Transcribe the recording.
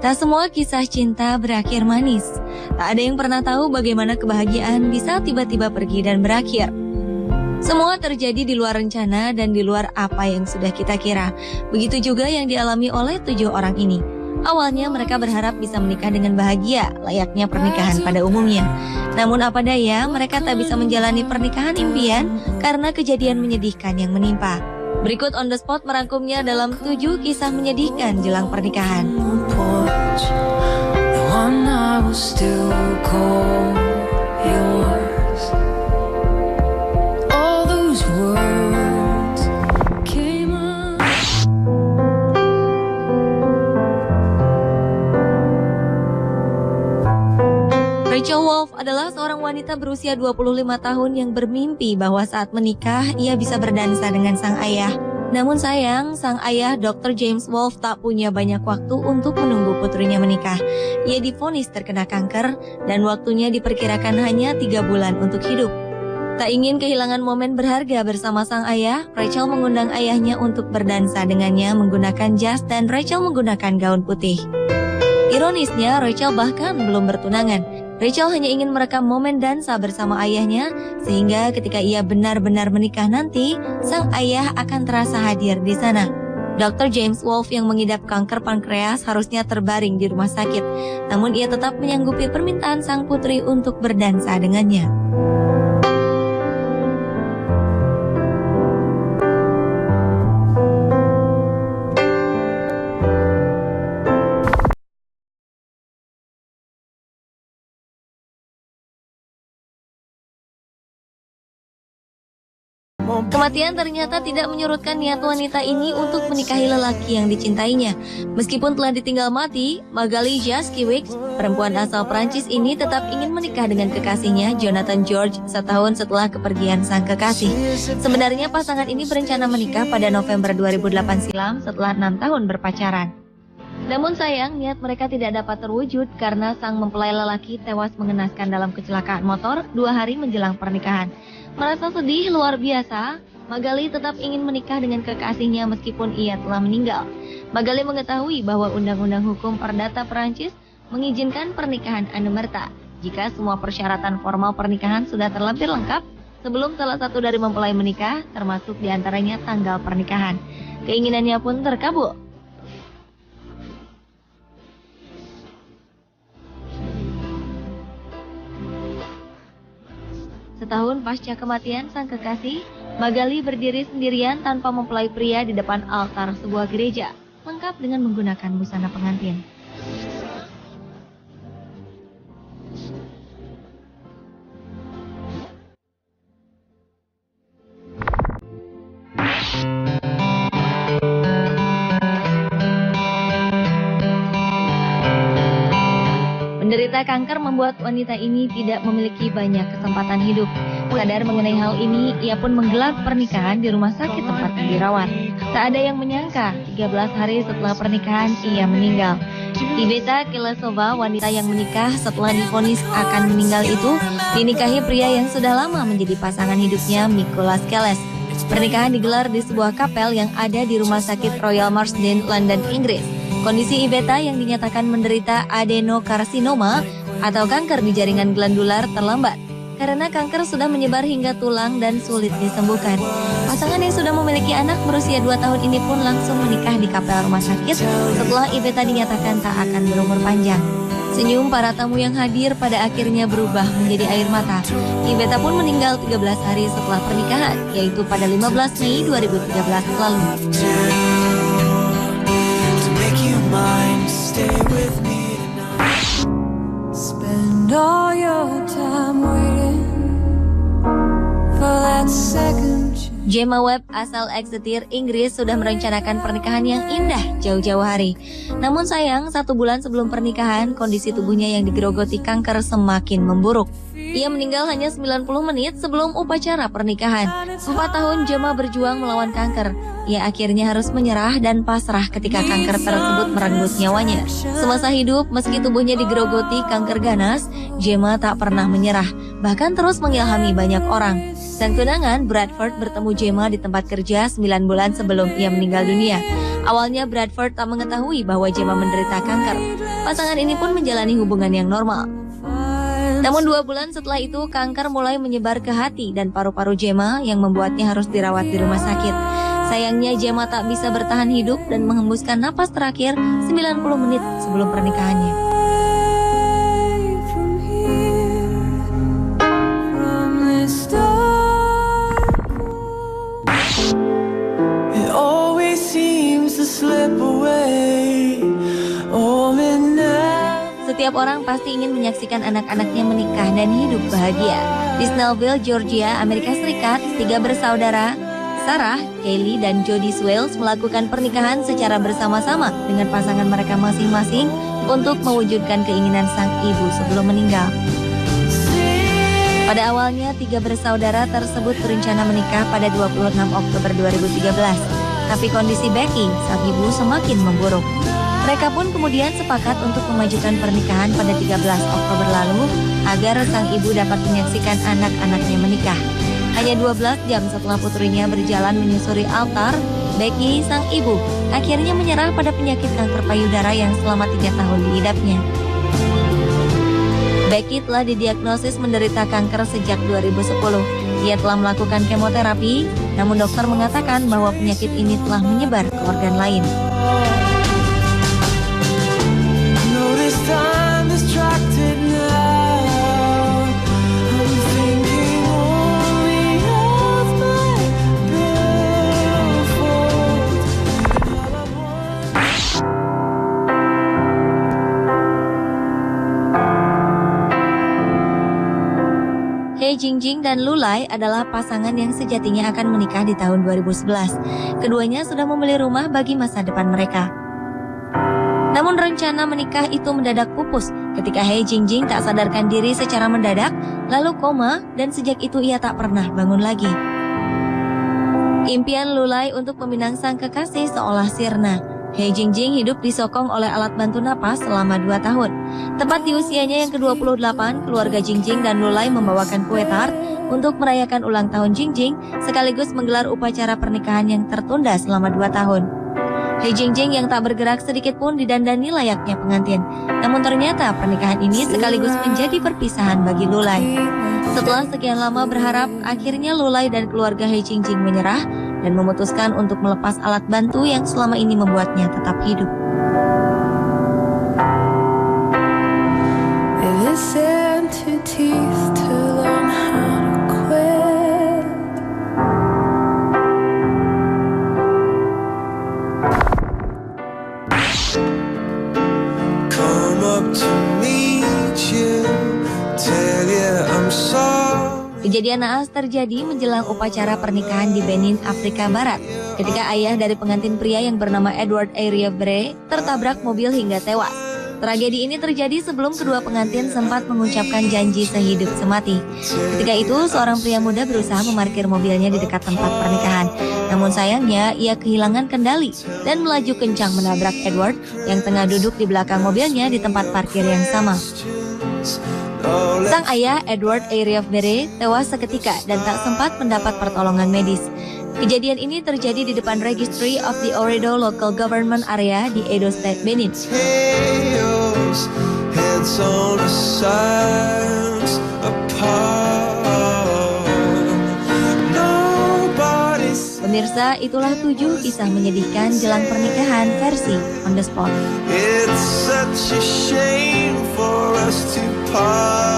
Tak semua kisah cinta berakhir manis. Tak ada yang pernah tahu bagaimana kebahagiaan bisa tiba-tiba pergi dan berakhir. Semua terjadi di luar rencana dan di luar apa yang sudah kita kira. Begitu juga yang dialami oleh 7 orang ini. Awalnya mereka berharap bisa menikah dengan bahagia, layaknya pernikahan pada umumnya. Namun apa daya, mereka tak bisa menjalani pernikahan impian karena kejadian menyedihkan yang menimpa. Berikut On The Spot merangkumnya dalam 7 kisah menyedihkan jelang pernikahan. Rachel Wolf adalah seorang wanita berusia 25 tahun yang bermimpi bahwa saat menikah ia bisa berdansa dengan sang ayah. Namun sayang, sang ayah Dr. James Wolf tak punya banyak waktu untuk menunggu putrinya menikah. Ia divonis terkena kanker dan waktunya diperkirakan hanya 3 bulan untuk hidup. Tak ingin kehilangan momen berharga bersama sang ayah, Rachel mengundang ayahnya untuk berdansa dengannya menggunakan jas dan Rachel menggunakan gaun putih. Ironisnya, Rachel bahkan belum bertunangan. Rachel hanya ingin merekam momen dansa bersama ayahnya, sehingga ketika ia benar-benar menikah nanti, sang ayah akan terasa hadir di sana. Dr. James Wolf yang mengidap kanker pankreas harusnya terbaring di rumah sakit, namun ia tetap menyanggupi permintaan sang putri untuk berdansa dengannya. Kematian ternyata tidak menyurutkan niat wanita ini untuk menikahi lelaki yang dicintainya. Meskipun telah ditinggal mati, Magali Jaskiewicz, perempuan asal Prancis ini tetap ingin menikah dengan kekasihnya Jonathan George setahun setelah kepergian sang kekasih. Sebenarnya pasangan ini berencana menikah pada November 2008 silam setelah 6 tahun berpacaran. Namun sayang, niat mereka tidak dapat terwujud karena sang mempelai lelaki tewas mengenaskan dalam kecelakaan motor 2 hari menjelang pernikahan. Merasa sedih luar biasa, Magali tetap ingin menikah dengan kekasihnya meskipun ia telah meninggal. Magali mengetahui bahwa Undang-Undang Hukum Perdata Perancis mengizinkan pernikahan anumerta jika semua persyaratan formal pernikahan sudah terlampir lengkap sebelum salah satu dari mempelai menikah, termasuk diantaranya tanggal pernikahan. Keinginannya pun terkabul. Setahun pasca kematian sang kekasih, Magali berdiri sendirian tanpa mempelai pria di depan altar sebuah gereja, lengkap dengan menggunakan busana pengantin. Menderita kanker membuat wanita ini tidak memiliki banyak kesempatan hidup. Sadar mengenai hal ini, ia pun menggelar pernikahan di rumah sakit tempat dirawat. Tak ada yang menyangka, 13 hari setelah pernikahan ia meninggal. Iveta Kilesova, wanita yang menikah setelah divonis akan meninggal itu, dinikahi pria yang sudah lama menjadi pasangan hidupnya, Mikolas Keles. Pernikahan digelar di sebuah kapel yang ada di Rumah Sakit Royal Marsden, London, Inggris. Kondisi Iveta yang dinyatakan menderita adenokarsinoma atau kanker di jaringan glandular terlambat karena kanker sudah menyebar hingga tulang dan sulit disembuhkan. Pasangan yang sudah memiliki anak berusia 2 tahun ini pun langsung menikah di kapel rumah sakit setelah Iveta dinyatakan tak akan berumur panjang. Senyum para tamu yang hadir pada akhirnya berubah menjadi air mata. Iveta pun meninggal 13 hari setelah pernikahan, yaitu pada 15 Mei 2013 lalu. Stay with me tonight. Spend all your time waiting for that second chance. Gemma Webb asal Exeter, Inggris sudah merencanakan pernikahan yang indah jauh-jauh hari. Namun sayang, 1 bulan sebelum pernikahan, kondisi tubuhnya yang digerogoti kanker semakin memburuk. Ia meninggal hanya 90 menit sebelum upacara pernikahan. 4 tahun Gemma berjuang melawan kanker. Ia akhirnya harus menyerah dan pasrah ketika kanker tersebut merenggut nyawanya. Semasa hidup, meski tubuhnya digerogoti kanker ganas, Gemma tak pernah menyerah, bahkan terus mengilhami banyak orang. Sang tunangan, Bradford, bertemu Gemma di tempat kerja 9 bulan sebelum ia meninggal dunia. Awalnya Bradford tak mengetahui bahwa Gemma menderita kanker. Pasangan ini pun menjalani hubungan yang normal. Namun 2 bulan setelah itu, kanker mulai menyebar ke hati dan paru-paru Gemma yang membuatnya harus dirawat di rumah sakit. Sayangnya Gemma tak bisa bertahan hidup dan menghembuskan napas terakhir 90 menit sebelum pernikahannya. Setiap orang pasti ingin menyaksikan anak-anaknya menikah dan hidup bahagia. Di Snellville, Georgia, Amerika Serikat, 3 bersaudara, Sarah, Kaylee, dan Jody Swales melakukan pernikahan secara bersama-sama dengan pasangan mereka masing-masing untuk mewujudkan keinginan sang ibu sebelum meninggal. Pada awalnya, 3 bersaudara tersebut berencana menikah pada 26 Oktober 2013. Tapi kondisi Becky, sang ibu, semakin memburuk. Mereka pun kemudian sepakat untuk memajukan pernikahan pada 13 Oktober lalu agar sang ibu dapat menyaksikan anak-anaknya menikah. Hanya 12 jam setelah putrinya berjalan menyusuri altar, Becky, sang ibu, akhirnya menyerah pada penyakit kanker payudara yang selama 3 tahun diidapnya. Becky telah didiagnosis menderita kanker sejak 2010. Ia telah melakukan kemoterapi, namun dokter mengatakan bahwa penyakit ini telah menyebar ke organ lain. He Jingjing dan Lulai adalah pasangan yang sejatinya akan menikah di tahun 2011. Keduanya sudah membeli rumah bagi masa depan mereka. Namun rencana menikah itu mendadak pupus ketika He Jingjing tak sadarkan diri secara mendadak, lalu koma, dan sejak itu ia tak pernah bangun lagi. Impian Lulai untuk meminang sang kekasih seolah sirna. He Jingjing hidup disokong oleh alat bantu napas selama 2 tahun. Tepat di usianya yang ke-28, keluarga Jingjing dan Lulai membawakan kue tart untuk merayakan ulang tahun Jingjing, sekaligus menggelar upacara pernikahan yang tertunda selama 2 tahun. He Jingjing yang tak bergerak sedikit pun didandani layaknya pengantin. Namun ternyata pernikahan ini sekaligus menjadi perpisahan bagi Lulai. Setelah sekian lama berharap, akhirnya Lulai dan keluarga He Jingjing menyerah dan memutuskan untuk melepas alat bantu yang selama ini membuatnya tetap hidup. Listen to teeth to learn how to quit. Come up to meet you, tell you I'm sorry. Kejadian naas terjadi menjelang upacara pernikahan di Benin, Afrika Barat, ketika ayah dari pengantin pria yang bernama Edward A. Rievere tertabrak mobil hingga tewas. Tragedi ini terjadi sebelum kedua pengantin sempat mengucapkan janji sehidup semati. Ketika itu, seorang pria muda berusaha memarkir mobilnya di dekat tempat pernikahan. Namun sayangnya, ia kehilangan kendali dan melaju kencang menabrak Edward yang tengah duduk di belakang mobilnya di tempat parkir yang sama. Sang ayah, Edward A. Rievere, tewas seketika dan tak sempat mendapat pertolongan medis. Kejadian ini terjadi di depan Registry of the Oredo Local Government Area di Edo State, Benin. Pemirsa, itulah 7 kisah menyedihkan jelang pernikahan versi On the Spot. It's such a shame for us to part.